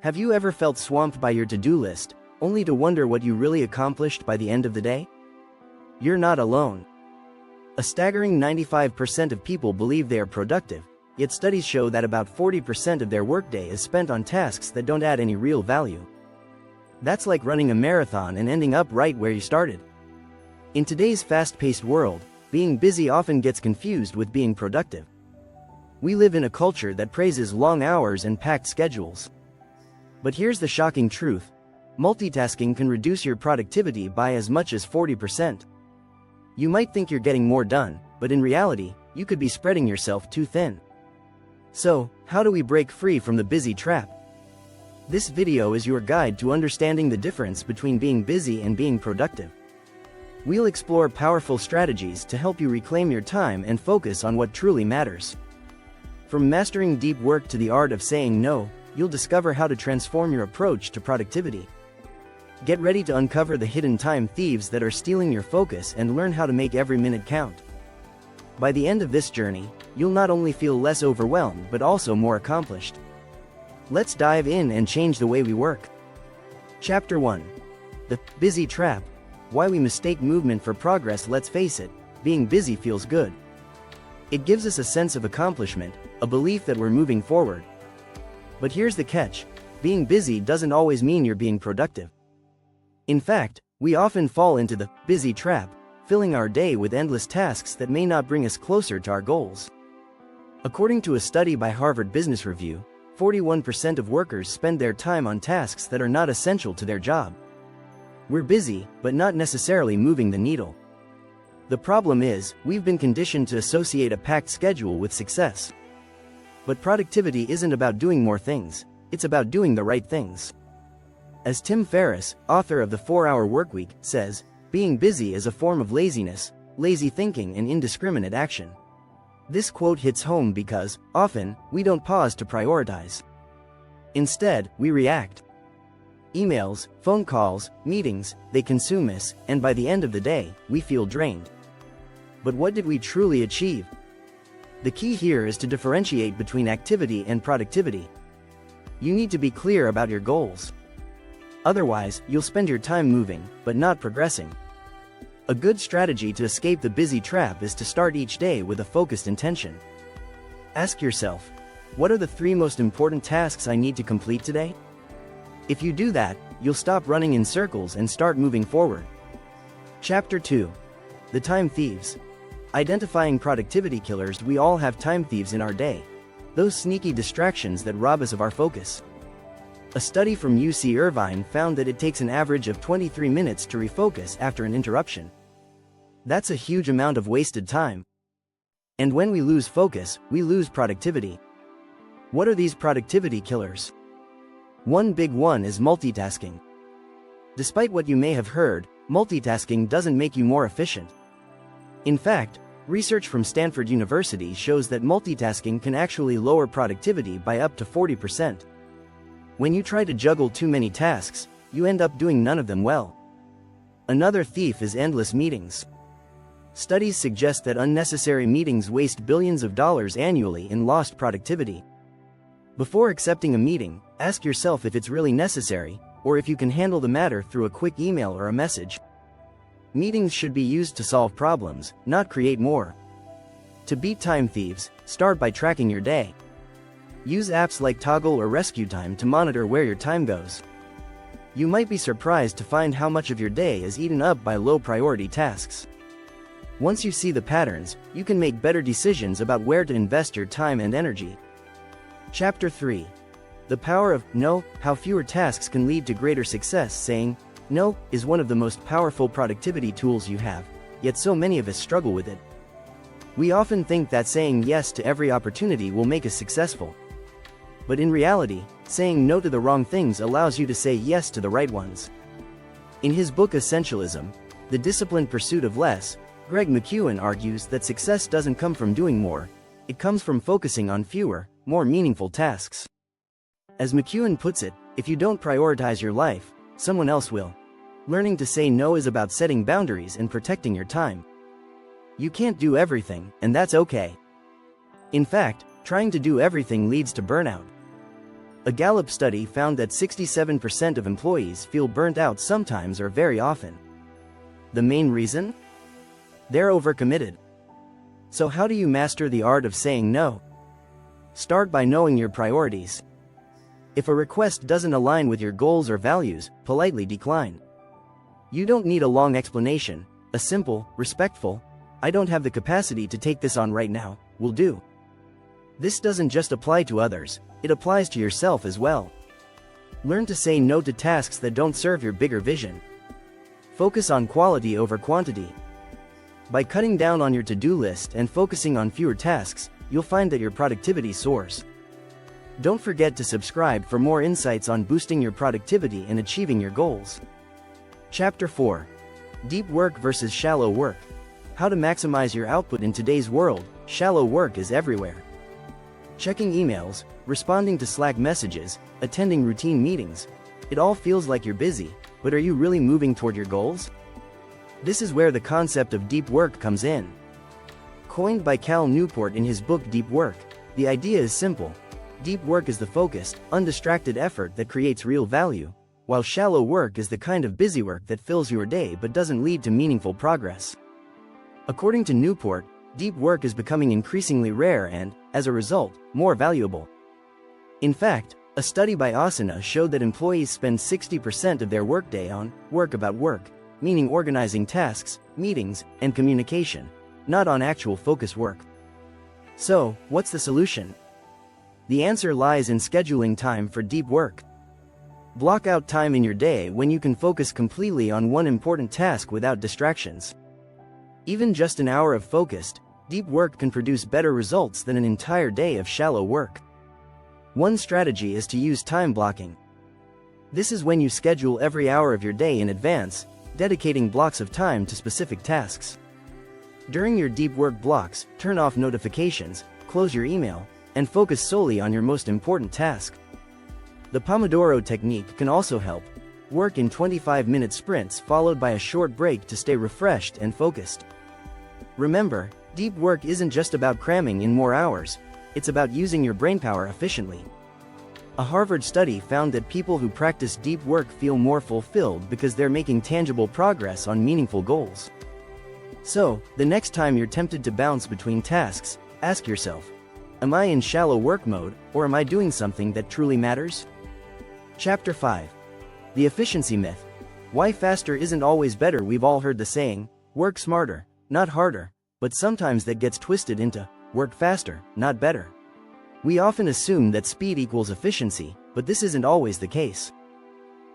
Have you ever felt swamped by your to-do list, only to wonder what you really accomplished by the end of the day? You're not alone. A staggering 95% of people believe they are productive, yet studies show that about 40% of their workday is spent on tasks that don't add any real value. That's like running a marathon and ending up right where you started. In today's fast-paced world, being busy often gets confused with being productive. We live in a culture that praises long hours and packed schedules. But here's the shocking truth: multitasking can reduce your productivity by as much as 40%. You might think you're getting more done, but in reality, you could be spreading yourself too thin. So, how do we break free from the busy trap? This video is your guide to understanding the difference between being busy and being productive. We'll explore powerful strategies to help you reclaim your time and focus on what truly matters. From mastering deep work to the art of saying no, you'll discover how to transform your approach to productivity. Get ready to uncover the hidden time thieves that are stealing your focus and learn how to make every minute count. By the end of this journey, you'll not only feel less overwhelmed but also more accomplished. Let's dive in and change the way we work. Chapter 1. The busy trap. Why we mistake movement for progress. Let's face it, being busy feels good. It gives us a sense of accomplishment, a belief that we're moving forward. But here's the catch: being busy doesn't always mean you're being productive. In fact, we often fall into the busy trap, filling our day with endless tasks that may not bring us closer to our goals. According to a study by Harvard Business Review, 41% of workers spend their time on tasks that are not essential to their job. We're busy, but not necessarily moving the needle. The problem is, we've been conditioned to associate a packed schedule with success. But productivity isn't about doing more things, it's about doing the right things. As Tim Ferriss, author of The 4-Hour Workweek, says, being busy is a form of laziness, lazy thinking and indiscriminate action. This quote hits home because, often, we don't pause to prioritize. Instead, we react. Emails, phone calls, meetings, they consume us, and by the end of the day, we feel drained. But what did we truly achieve? The key here is to differentiate between activity and productivity. You need to be clear about your goals. Otherwise, you'll spend your time moving, but not progressing. A good strategy to escape the busy trap is to start each day with a focused intention. Ask yourself, what are the 3 most important tasks I need to complete today? If you do that, you'll stop running in circles and start moving forward. Chapter 2. The time thieves. Identifying productivity killers. We all have time thieves in our day. Those sneaky distractions that rob us of our focus. A study from UC Irvine found that it takes an average of 23 minutes to refocus after an interruption. That's a huge amount of wasted time. And when we lose focus, we lose productivity. What are these productivity killers? One big one is multitasking. Despite what you may have heard, multitasking doesn't make you more efficient. In fact, research from Stanford University shows that multitasking can actually lower productivity by up to 40%. When you try to juggle too many tasks, you end up doing none of them well. Another thief is endless meetings. Studies suggest that unnecessary meetings waste billions of dollars annually in lost productivity. Before accepting a meeting, ask yourself if it's really necessary, or if you can handle the matter through a quick email or a message. Meetings should be used to solve problems, not create more. To beat time thieves, start by tracking your day. Use apps like Toggle or Rescue Time to monitor where your time goes. You might be surprised to find how much of your day is eaten up by low-priority tasks. Once you see the patterns, you can make better decisions about where to invest your time and energy. Chapter 3. The power of no. How fewer tasks can lead to greater success. Saying no is one of the most powerful productivity tools you have, yet so many of us struggle with it. We often think that saying yes to every opportunity will make us successful. But in reality, saying no to the wrong things allows you to say yes to the right ones. In his book Essentialism, The Disciplined Pursuit of Less, Greg McKeown argues that success doesn't come from doing more, it comes from focusing on fewer, more meaningful tasks. As McKeown puts it, if you don't prioritize your life, someone else will. Learning to say no is about setting boundaries and protecting your time. You can't do everything, and that's okay. In fact, trying to do everything leads to burnout. A Gallup study found that 67% of employees feel burnt out sometimes or very often. The main reason? They're overcommitted. So how do you master the art of saying no? Start by knowing your priorities. If a request doesn't align with your goals or values, politely decline. You don't need a long explanation. A simple, respectful, "I don't have the capacity to take this on right now," will do. This doesn't just apply to others, it applies to yourself as well. Learn to say no to tasks that don't serve your bigger vision. Focus on quality over quantity. By cutting down on your to-do list and focusing on fewer tasks, you'll find that your productivity soars. Don't forget to subscribe for more insights on boosting your productivity and achieving your goals. Chapter 4. Deep work versus shallow work. How to maximize your output in today's world. Shallow work is everywhere. Checking emails, responding to Slack messages, attending routine meetings. It all feels like you're busy, but are you really moving toward your goals? This is where the concept of deep work comes in. Coined by Cal Newport in his book Deep Work, the idea is simple. Deep work is the focused, undistracted effort that creates real value, while shallow work is the kind of busy work that fills your day but doesn't lead to meaningful progress. According to Newport, deep work is becoming increasingly rare and, as a result, more valuable. In fact, a study by Asana showed that employees spend 60% of their workday on work about work, meaning organizing tasks, meetings, and communication, not on actual focus work. So, what's the solution? The answer lies in scheduling time for deep work. Block out time in your day when you can focus completely on one important task without distractions. Even just an hour of focused, deep work can produce better results than an entire day of shallow work. One strategy is to use time blocking. This is when you schedule every hour of your day in advance, dedicating blocks of time to specific tasks. During your deep work blocks, turn off notifications, close your email, and focus solely on your most important task. The Pomodoro technique can also help. Work in 25-minute sprints followed by a short break to stay refreshed and focused. Remember, deep work isn't just about cramming in more hours, it's about using your brainpower efficiently. A Harvard study found that people who practice deep work feel more fulfilled because they're making tangible progress on meaningful goals. So, the next time you're tempted to bounce between tasks, ask yourself, am I in shallow work mode, or am I doing something that truly matters? Chapter 5. The efficiency myth. Why faster isn't always better. We've all heard the saying, work smarter, not harder, but sometimes that gets twisted into, work faster, not better. We often assume that speed equals efficiency, but this isn't always the case.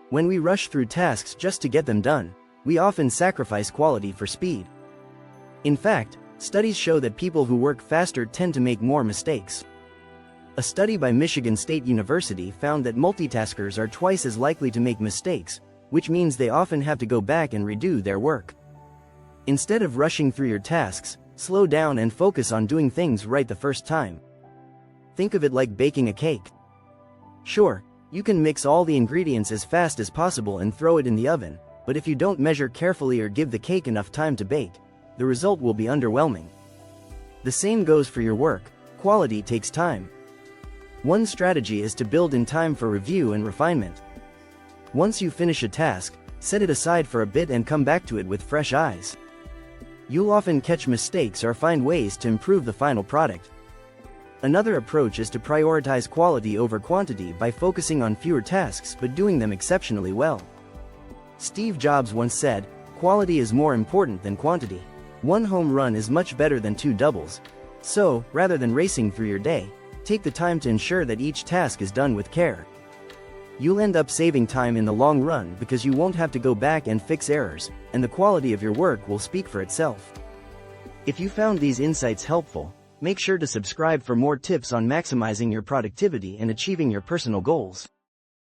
When we rush through tasks just to get them done, we often sacrifice quality for speed. In fact, studies show that people who work faster tend to make more mistakes. A study by Michigan State University found that multitaskers are twice as likely to make mistakes, which means they often have to go back and redo their work. Instead of rushing through your tasks, slow down and focus on doing things right the first time. Think of it like baking a cake. Sure, you can mix all the ingredients as fast as possible and throw it in the oven, but if you don't measure carefully or give the cake enough time to bake, the result will be underwhelming. The same goes for your work. Quality takes time. One strategy is to build in time for review and refinement. Once you finish a task, set it aside for a bit and come back to it with fresh eyes. You'll often catch mistakes or find ways to improve the final product. Another approach is to prioritize quality over quantity by focusing on fewer tasks but doing them exceptionally well. Steve Jobs once said, "Quality is more important than quantity. One home run is much better than 2 doubles." So, rather than racing through your day, take the time to ensure that each task is done with care. You'll end up saving time in the long run because you won't have to go back and fix errors, and the quality of your work will speak for itself. If you found these insights helpful, make sure to subscribe for more tips on maximizing your productivity and achieving your personal goals.